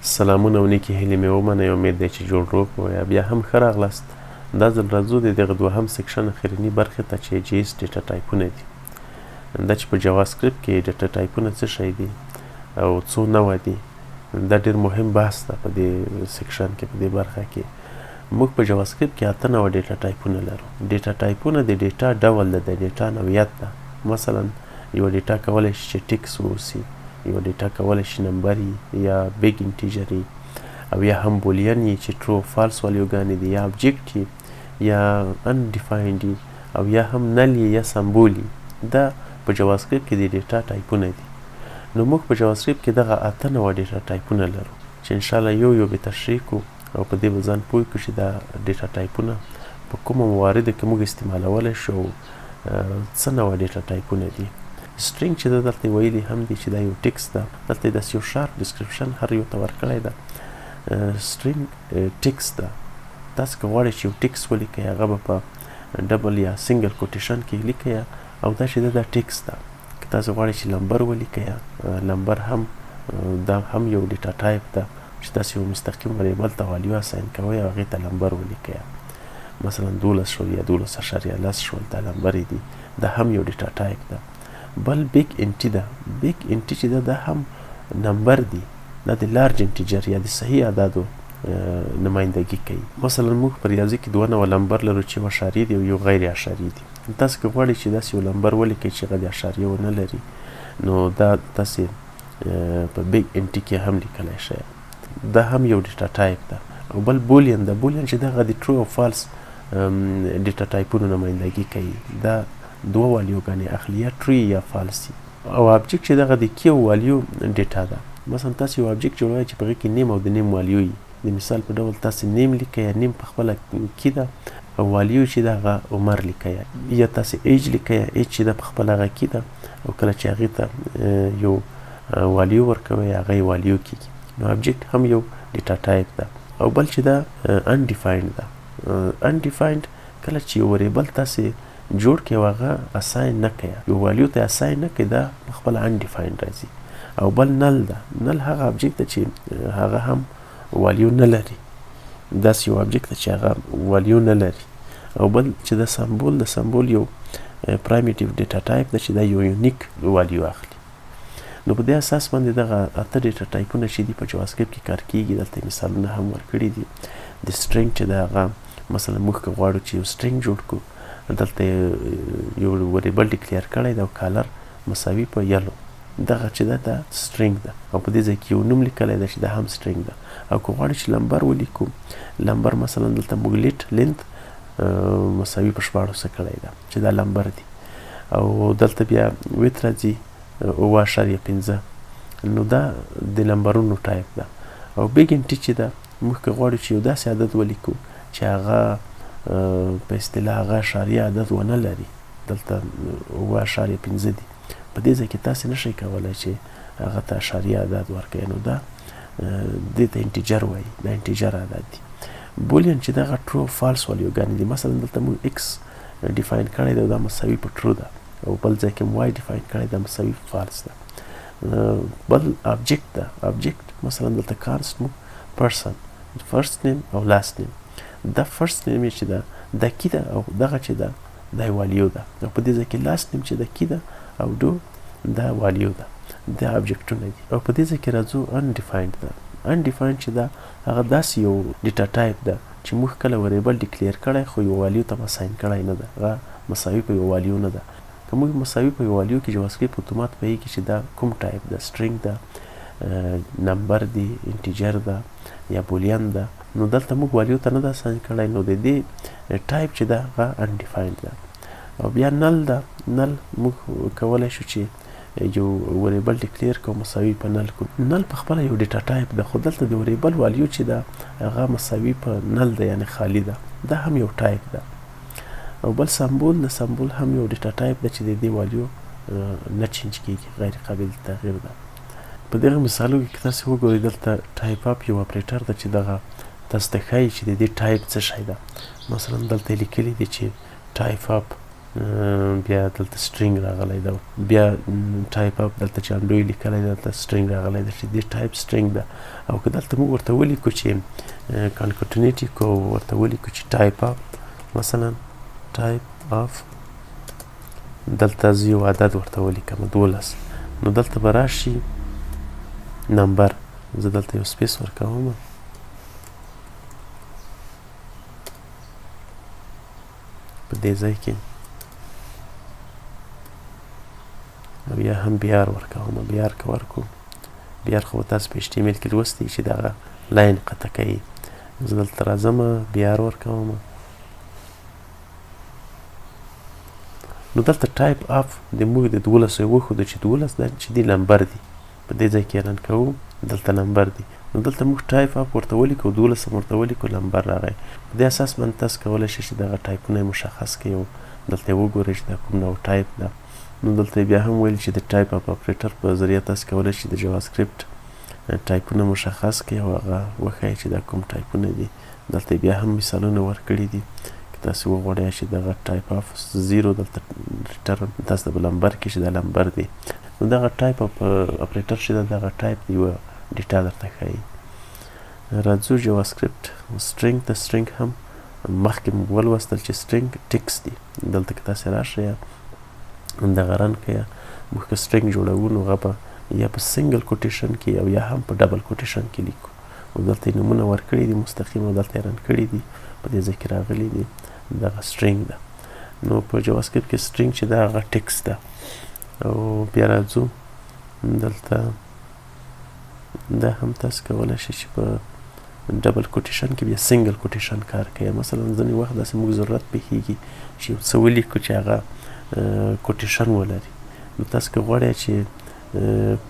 سلامونه او نیکې هیلې مې ومنئ. امید دی چې جوړ روغ وئ. بیا هم ښه راغلاست. دا ځل راځو د دغه دوهم سیکشن اخرني برخې ته چې جیس ډیټا ټایپونه دي. دا چې په جاواسکرپټ کې ډیټا ټایپونه څه شی دي او څو نوع دي، دا ډېر مهم بحث ده په دې سیکشن کې. په دې برخه کې موږ په جاواسکرپټ کې 8 نوع ډیټا ټایپونه لرو. ډیټا ټایپونه د ډیټا ډول ده، د ډیټا نوعیت ده. مثلا یو ډیټا کولی شي چې ټیکس واوسي، یو ډیټا کولی شي نمبر یا بیگ انټیجر او یا هم بولین چې ټرو فالس والیوګانې دي، یا ابجکټ یا انډیفایند او یا هم نل یا سمبول. دا په جاواسکرپټ کې د ډیټا ټایپونه دي. نو موږ په جاواسکرپټ کې دغه 8 نوع ډیټا ټایپونه لرو چې انشاءالله یو به تشریح کوو او په دې به ځان پوه کړو چې دا ډیټا ټایپونه په کومو مواردو کې موږ استعمالولی شو او څه نوع ډیټا ټایپونه دي. سټرینګ چې دلته ویلي هم دي چې دا یو ټیکس ده. دلته داسې یو شارپ ډسکرپشن هر یو ته ورکړی ده. سټرینګ ټیکس ده. تاسو که غواړئ چې یو ټیکس ولیکئ، هغه به په ډبل یا سنګل کوټیشن کې لیکئ او دا چې دا ټیکس ده. که تاسو غواړئ چې لمبر ولیکئ، لمبر هم دا هم یو ډیټا ټایپ ده چې تاسو یو مستقیم وریبل ته والیو اساین کوئ او هغې ته لمبر ولیکئ. مثلا 12 شول یا 12.10 شول، دا لمبرې دي. دا هم یو ډیټا ټایپ ده. بل بیگ انټي ده. بیگ انټي چې ده دا هم نمبر دی. دا د لارج انټیجر یا د صحیح اعدادو نمایندګي کوي. مثلا موږ په ریاضي کې 2 نوع لمبر لرو چې یو اشاریې دي او یو غیر اشاریې دي. تاسو که غواړئ چې داسې یو لمبر ولیکئ چې هغه د اشاریې ونه لري، نو دا تاسې په بیگ انټي کې هم لیکلی شئ. دا هم یو ډیټا ټایپ ده. او بل بولین ده. بولین چې دغه د ټرو او فالس ډیټا ټایپونو نمایندګي کوي. دا 2 والیوګانې اخلي، یا ټرو یا فالس. او ابجکټ چې دغه د کیو والیو ډیټا ده. مثلا تاسو یو ابجکټ جوړوئ چې په هغې کې نیم او د نیم والیو وي. د مثال په ډول تاسو نیم لیکئ، نیم په خپله کی ده، او والیو چې ده هغه عمر لیکئ. یا تاسو ایج لیکئ، ایج چې ده په خپله هغه کی ده، او کله چې هغې ته یو والیو ورکوئ هغه یې والیو کیږي. نو ابجکټ هم یو ډیټا ټایپ ده. او بل چې ده انډیفایند ده. انډیفایند کله چې یو وریبل تاسې جوړ کړئ او هغه اساین نه کړئ، یو والیو ته اساین نه کړئ، دا خپله انډیفایند راځي. او بل نل ده. نل هغه ابجکټ ده چې هغه هم والیو نه لري. داسې یو ابجکټ ده چې هغه والیو نه لري. او بل چې د سمبول، د سمبول یو پرایمیټیو ډیټا ټایپ ده چې دا یو یونیک والیو اخلي. نو په دې اساس باندې دغه 8 ډیټا ټایپونه چې دي په جاواسکرپټ کې کار کیږي. دلته مثالونه هم ورکړي دي. د سټرینګ چې ده هغه مثلا موږ که غواړو چې یو سټرینګ جوړ کړو، دلته یو وریبل ډیکلیر کړی ده او کالر مساوي په یلو. دغه چې ده دا سټرینګ ده. او په دې ځای کې یو نوم لیکلی ده چې دا هم سټرینګ ده. او که غواړو چې لمبر ولیکو، لمبر مثلا دلته موږ لیټ لینت مساوي په 14 کړی ده چې دا لمبر دی. او دلته بیا ویت راځي 9.5. نو دا د لمبرونو ټایپ ده. او بیگ انټي چې ده موږ که غواړو چې یو داسې عدد ولیکو چې هغه په اصطلاح هغه اشاریه عدد ونه لري، دلته 9.5 دي، په دې ځای کې تاسې نشئ کولی چې هغه ته اشاریه عدد ورکوئ. نو دا دې ته انټیجر وایي. دا انټیجر عدد دي. بولین چې دغه ټرو فالس والیوګانې دي. مثلا دلته موږ ایکس ډیفاین کړی ده او دا مساوي په ټرو ده، او بل ځای کې واي ډیفاین کړی ده مساوي فالس ده. بل ابجکټ ده. ابجکټ مثلا دلته کانسټ مو پرسن، فرست نیم او لاست نیم. دا فرست نیم چې ده دا کی ده، او دغه چې ده دا والیو ده. او په دې ځای کې لاست نیم چې ده کی ده او ډو دا والیو ده. دا ابجکټونه دي. او په دې ځای کې راځو انډیفایند ده. انډیفایند چې ده هغه داسې یو ډیټا ټایپ ده چې موږ کله وریبل ډیکلیر کړی خو یو والیو ته اساین کړی نه ده. هغه مساوي په یو والیو نه ده. که موږ مساوي په یو والیو کې جاواسکرپټ اتومات پوهېږي چې دا کوم ټایپ ده. سټرینګ ده، نمبر دی، انټیجر ده یا بولین ده. نو دلته موږ والیو ته نه ده اساین کړی، نو د دې ټایپ چې ده هغه انډیفایند ده. او بیا نل ده. نل موږ کولی شو چې یو وریبل ډیکلیر کوو مساوي په نل کو. نل په خپله یو ډیټا ټایپ ده، خو دلته د وریبل والیو چې ده هغه مساوي په نل ده، یعنې خالی ده. دا هم یو ټایپ ده. او بل سمبول ده. سمبول هم یو ډیټا ټایپ ده چې د دې والیو نه چینج کیږي، غیر قابل تغییر ده. په دغه مثالو کې تاسو وګورئ، دلته ټایپ اپ یو اپریټر ده چې دغه تاسو ته ښایي چې د دې ټایپ څه شی ده. مثلا دلته لیکلي دي چې ټایپ اپ بیا دلته string راغلی ده بیا type up دلته چې انډوی لیکلی ده دلته string راغلی ده چې دې type string ده او که دلته موږ ورته ولیکو چې concatenate کو ورته ولیکو چې type up مثلا type of دلته زه یو عدد ورته ولیکم 12 نو دلته به راشي نمبر زه دلته یو سپیس ورکوم په دې ځای کې بیا هم بیار ورکوم بیار که ورکو بیار خو تاسو په HTML کې لوستی چې دغه لاین قطع کوي زه دلته راځم بیار ورکوم نو دلته ټایپ اف د موږ د 12 یې وښوده چې 12 ده چې دې نمبر دي په دې ځای کې رن کوو دلته نمبر دي نو دلته موږ ټایپ اف ورته ولیکو 12 هم ورته ولیکو نمبر راغی په دې اساس باندې تاسو کولی شئ چې دغه ټایپونه یې مشخص کړئ او دلته یې وګورئ چې دا کوم نوع ټایپ ده نو دلته بیا هم ویل چې د ټایپ اف اپریټر په ذریعه تاسو کولی شئ د جاواسکرپټ ټایپونه مشخص کړئ او هغه وښایئ چې دا کوم ټایپونه دي دلته بیا هم مثالونه ورکړي دي تاسو وغواړئ چې دغه ټایپ اف 0 دلته ریټرن تاسو د نمبر کې چې دا نمبر دی نو دغه ټایپ اف اپریټر چې دغه ټایپ دی یوه ډیټا درته ښایي راځو جاواسکرپټ سټرینګ ته سټرینګ هم مخکې موږ ولوستل چې سټرینګ ټیکس دی دلته که تاسې راشئ دغه رن که موږ که سټرینګ جوړوو نو هغه به یا په سنګل کوټیشن کې او یا هم په ډبل کوټیشن کې لیکو او دلته یې نومونه ورکړي دي مستقیم او دلته یې رن کړي دي په دې ځای کې راغلي دي دغه سټرینګ ده نو په جاواسکرپټ کې سټرینګ چې ده هغه ټیکس ده او بیا راځو دلته دا هم تاسو کولی شئ چې په ډبل کوټیشن کې بیا سنګل کوټیشن کار کوي مثلا ځینې وخت داسې موږ ضرورت پېښېږي چې یو څه ولیکو چې هغه کوټیشن ولري نو تاسو که غواړئ چې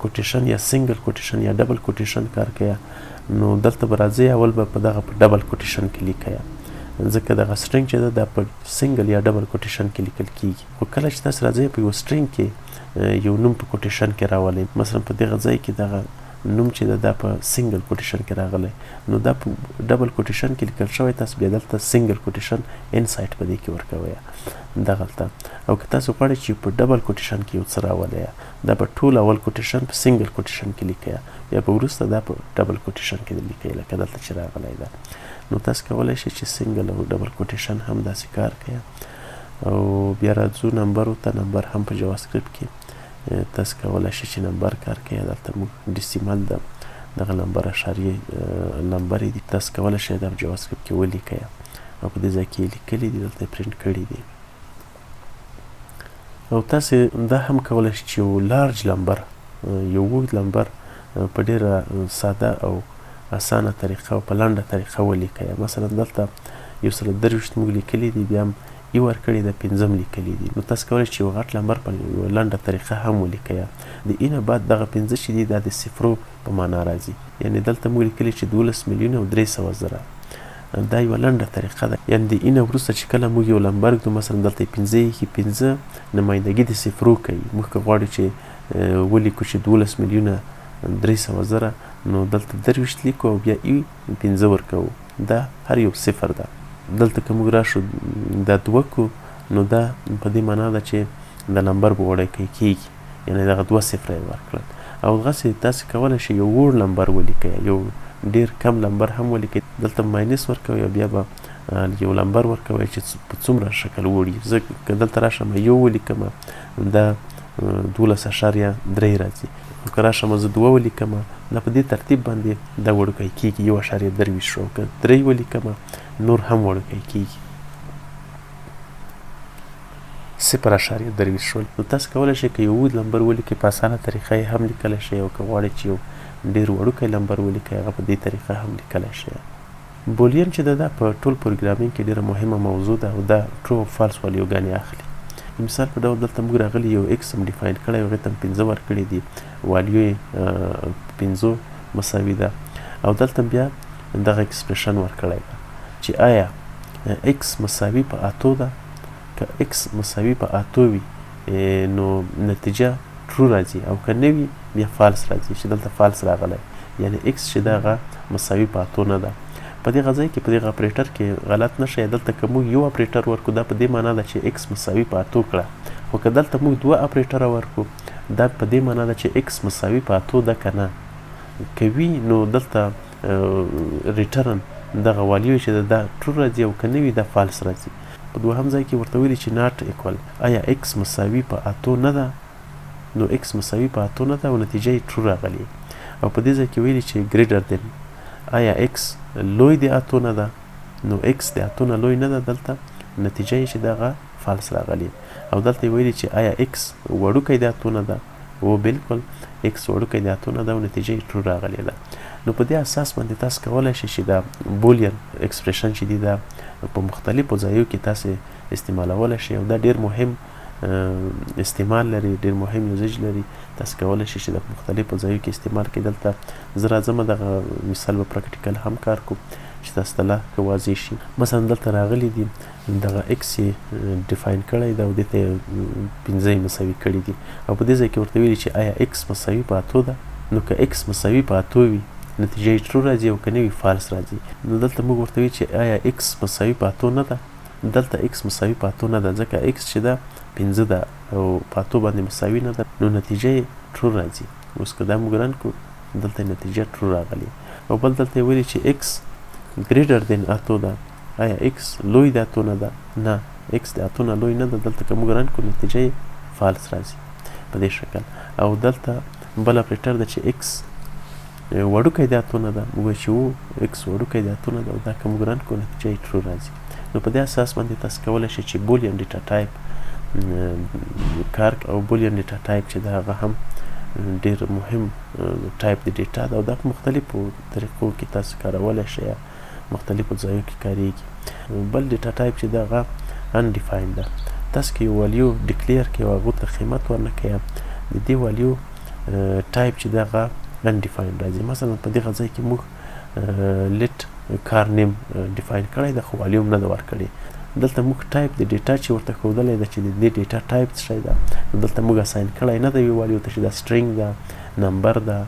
کوټیشن یا سنګل کوټیشن یا ډبل کوټیشن کار کوي نو دلته به راځئ اول به په دغه په ډبل کوټیشن کې لیکئ ځکه دغه سټرینګ چې ده دا په سنګل یا ډبل کوټیشن کې لیکل کیږي خو کله چې تاسو راځئ په یو سټرینګ کې یو نوم په کوټیشن کې راولئ مثلا په دغه ځای کې دغه نوم چې ده دا په سنګل کوټیشن کې راغلی نو دا په ډبل کوټیشن کې لیکل شوی تاسو بیا دلته سنګل کوټیشن انسایټ په دې کې ورکوئ دغلته او که تاسو غواړئ چې په ډبل کوټیشن کې یو څه راولئ دا په ټول اول کوټیشن په سنګل کوټیشن کې لیکئ یا په وروسته دا په ډبل کوټیشن کې لیکئ لکه دلته چې راغلی ده نو تاسو کولی شئ چې سنګل او ډبل کوټیشن هم داسې کار کوي او بیا راځو نمبرو ته نمبر هم په جاواسکرپټ کې تاسو کولی شئ چې نمبر کار کوي دلته موږ ډیسیمل ده دغه نمبر اشاریې نمبرې دي تاسو کولی شئ دا په جاواسکرپټ کې ولیکئ او په دې ځای کې یې لیکلي دي دلته یې پرنټ کړي دي او تاسې دا هم کولی شئ چې یو لارج نمبر یو اوږد نمبر په ډېره ساده او اسانه طریقه او په لنډه طریقه ولیکئ مثلا دلته 123 موږ لیکلي دي بیا هم ای ورکړي ده 5 لیکلي دي نو تاسو کولی چې یو غټ نمبر په یوه لنډه طریقه هم ولیکئ د ای نه بعد دغه 5 چې دي دا د صفرو په معنا راځي یعنې دلته موږ لیکلي چې 12,300,000 دا یوه لنډه طریقه ده یعنې د ای نه وروسته چې کله موږ یو نمبر ږدو مثلا دلته یې 5 ایښي 5 نمایندګي د صفرو کوي موږ که غواړو چې ولیکو چې 12,300,000 نو دلته 23 لیکو او بیا ای 5 ورکوو دا هر یو صفر ده دلته که موږ راشو دا 2 کو نو دا په دې معنا ده چې د نمبر به وړوکی کیږي یعنې دغه 2 صفره یې ورکړل او دغسې تاسې کولی شئ یو وړ نمبر ولیکئ یو ډېر کم نمبر هم ولیکئ دلته ماینس ورکوئ او بیا به یو نمبر ورکوئ چې په څومره شکل وړي زه که دلته راشم یو ولیکم دا 12.3 راځي که راشم زه 2 ولیکم دا په دې ترتیب باندې دا وړوکی کیږي 1.23 شو که 3 ولیکم نور هم وړوکی کیږي 0.3 شول نو تاسو کولی شئ که یو اوږد نمبر ولیکئ په اسانه طریقه یې هم لیکلی شئ او که غواړئ چې یو ډېر وړوکی نمبر ولیکئ هغه په دې طریقه هم لیکلی شئ بولین چې ده دا په ټول پروګرامینګ کې ډېره مهمه موضوع ده او دا ټرو او فالس والیوګانې اخلي مثال په ډول دلته موږ راغلي یو ایکس هم ډیفاین کړی او هغې ته هم 5 ورکړي دي والیو یې 5 مساوي ده او دلته بیا دغه اکسپریشن ورکړی ده چې آیا ایکس مساوي په 8 ده که ایکس مساوي په 8 وي نو نتیجه ټرو راځي او که نه وي بیا فالس راځي چې دلته فالس راغلی یعنې ایکس چې ده هغه مساوي په 8 نه ده په دې ځای کې په دې اپریټر کې غلط نشي. دلته که موږ یو اپریټر ورکو دا په دې معنا ده چې x مساوي په 8 کړه، خو که دلته موږ دوه اپریټره ورکو دا په دې معنا ده چې x مساوي په 8 ده که نه. که وي نو دلته ریټرن دغه والیو چې دا ټرو راځي او که نه وي دا فالس راځي. په دوهم ځای کې ورته ویلي چې ناٹ ایکول، آیا x مساوي په 8 نه ده؟ نو x مساوي په 8 نه ده او نتیجه یې ټرو راغلي. او په دې ځای کې ویلي چې ګریټر دین، آیا x لوی د 8 نه ده؟ نو x د 8 نه لوی نه ده، دلته نتیجه یې چې دغه فالس راغلي. او دلته ویلي چې آیا x وړوکی د 8 نه ده؟ او بالکل x وړوکی د 8 نه ده او نتیجه یې ټرو راغلې ده. نو په دې اساس باندې تاسو کولی شئ چې دا بولین ایکسپریشن چې دی دا په مختلفو ځایو کې تاسو استعمالولی شئ، او دا ډېر مهم استعمال لري، ډېر مهم یوزیج لري. تاسو کولی شئ چې د مختلفو ځایو کې استعمال کړئ. دلته زه راځم دغه مثال به پراکټیکل هم کار کوم چې تاسو ته لا ښه واضح شي. مثلا دلته راغلی دي دغه x یې ډیفاین کړی ده او دې ته یې 15 مساوي کړي دي، او په دې ځای کې ورته ویلي چې آیا x مساوي په 8 ده؟ نو که x مساوي په 8 وي نتیجه یې ټرو راځي او که نه وي فالس راځي. نو دلته موږ ورته ویل چې آیا x مساوي په 8 نه ده؟ دلته x مساوي په 8 نه ده ځکه x چې ده 15 ده او په 8 باندې مساوي نه ده، نو نتیجه یې ټرو راځي. اوس که دا موږ رن کړو دلته نتیجه ټرو راغلي. او بل دلته یې ویلي چې x ګریټر دین 8 ده، آیا x لوی د 8 نه ده؟ نه، x د 8 نه لوی نه ده. دلته که موږ رن کړو نتیجه یې فالس راځي په دې شکل. او دلته بل اپریټر ده چې x وړوکی د 8 نه ده، موږ چې وو x وړوکی د 8 نه ده او دا که موږ رن کړو نتیجه یې ټرو راځي. نو په دې اساس باندې تاسو کولی شئ چې بولین ډیټا ټایپ کار او بولین ډیټا ټایپ چې دا هغه هم ډېر مهم ټایپ د ډیټا ده او دا په مختلفو طریقو کې تاسو کارولی شئ، مختلفو ځایو کې کاریږي. بل ډیټا ټایپ چې دا هغه انډیفاینډ ده. تاسو که یو والیو ډیکلیر کړئ او هغو ته قیمت ورنه کړئ، د دې والیو ټایپ چې دا هغه انډیفاینډ راځي. مثلا په دغه ځای کې موږ لیټ کار نیم ډیفاین کړی ده خو والیو نه ده ورکړې. دلته موږ ټایپ د ډیټا چې ورته ښودلی ده چې د دې ډیټا ټایپ څه شی ده، دلته موږ اساین کړی نه ده یو والیو ته چې دا سټرینګ ده، نمبر ده،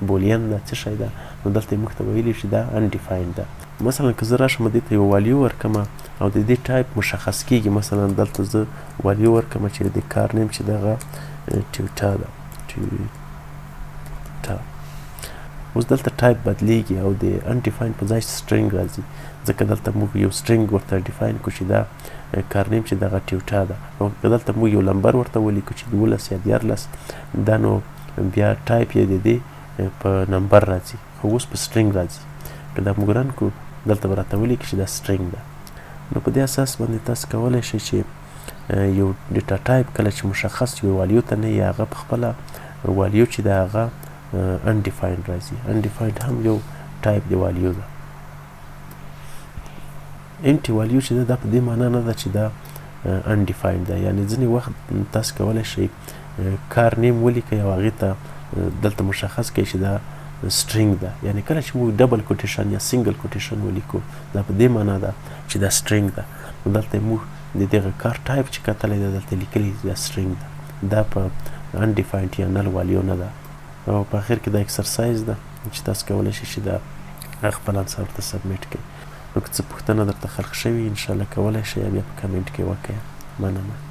بولین ده، څه شی ده. نو دلته موږ ته ویلي چې دا انډیفاینډ ده. مثلا که زه راشم دې ته یو والیو ورکړم او د دې ټایپ مشخص کیږي، مثلا دلته زه والیو ورکړم چې د کار نیم چې دغه ټیوټا ده، ټیوټا. اوس دلته ټایپ بدلیږي او د انډیفاینډ په ځای سټرینګ راځي، ځکه دلته موږ یو سټرینګ ورته ډیفاین کړو چې دا کار نیم چې دغه ټیوټا ده. او که دلته موږ یو نمبر ورته ولیکو چې 12 یا 14 دا نو بیا ټایپ یې د دې په نمبر راځي، خو اوس په سټرینګ راځي. که دا موږ رن کړو دلته به راته ولیکي چې دا سټرینګ ده. نو په دې اساس باندې تاسو کولی شئ چې یو ډیټا ټایپ کله چې مشخص یو والیو ته نه یې هغه په خپله والیو چې د هغه انډیفاینډ راځي. انډیفاینډ هم یو ټایپ د والیو ده. انټي والیو چې ده دا په دې معنا نه ده چې دا انډیفاینډ ده، یعنې ځینې وخت تاسو کولی شئ کار نیم ولیکئ او هغې ته دلته مشخص کړئ چې دا سټرینګ ده، یعنې کله چې موږ ډبل کوټیشن یا سنګل کوټیشن ولیکو دا په دې معنا ده چې دا سټرینګ ده. نو دلته موږ د دغه کار ټایپ چې کتلی ده دلته لیکلي دا سټرینګ ده، دا په انډیفاینډ یا نل والیو نه ده. او په اخر کې دا اکسرسایز ده چې تاسو کولی شئ چې دا خپل انسر ورته سبمیټ کړئ. نو که څه پوښتنه درته خلق شوي انشاءالله کولی شئ بیا په کمنټ کې وکړئ. مننه.